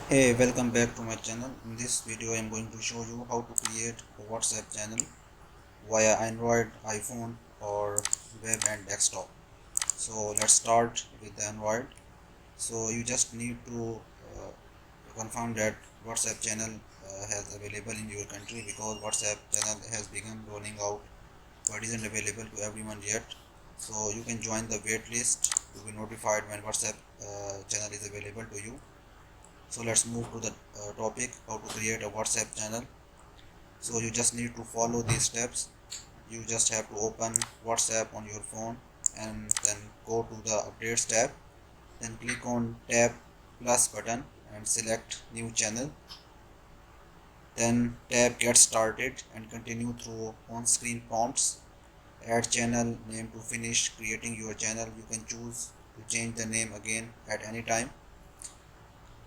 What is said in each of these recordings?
Hey, welcome back to my channel. In this video I am going to show you how to create a WhatsApp channel via Android, iPhone or web and desktop. So let's start with the Android. So you just need to confirm that WhatsApp channel has available in your country, because WhatsApp channel has begun rolling out but isn't available to everyone yet. So you can join the wait list to be notified when WhatsApp channel is available to you. So let's move to the topic, how to create a WhatsApp channel. So you just need to follow these steps. You just have to open WhatsApp on your phone and then go to the updates tab, then click on tab plus button and select new channel, then tab get started and continue through on screen prompts. Add channel name to finish creating your channel. You can choose to change the name again at any time.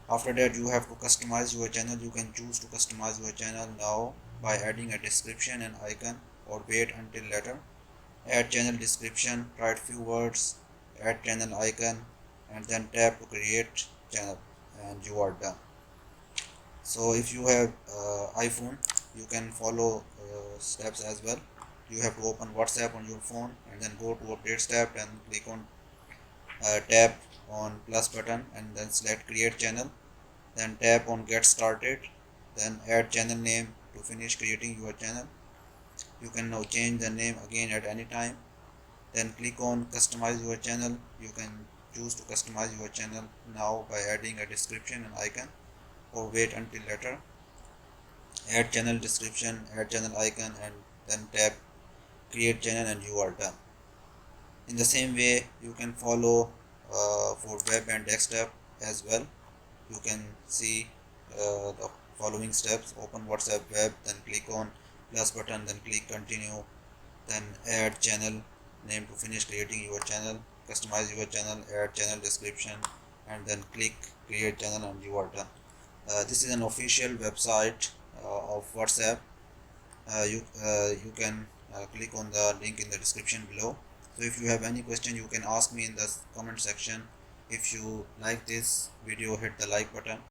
After that, you have to customize your channel. You can choose to customize your channel now by adding a description and icon, or wait until later. Add channel description, write few words, add channel icon, and then tap to create channel, and you are done. So if you have iPhone, you can follow steps as well. You have to open WhatsApp on your phone and then go to updates tab and click on tap on plus button and then select create channel, then tap on get started, then add channel name to finish creating your channel. You can now change the name again at any time. Then click on customize your channel. You can choose to customize your channel now by adding a description and icon, or wait until later. Add channel description, add channel icon, and then tap create channel, and you are done. In the same way, you can follow for web and desktop as well. You can see the following steps: open WhatsApp web, then click on plus button, then click continue, then add channel name to finish creating your channel, customize your channel, add channel description, and then click create channel, and you are done. This is an official website of WhatsApp. You can click on the link in the description below. So if you have any question, you can ask me in the comment section. If you like this video, hit the like button.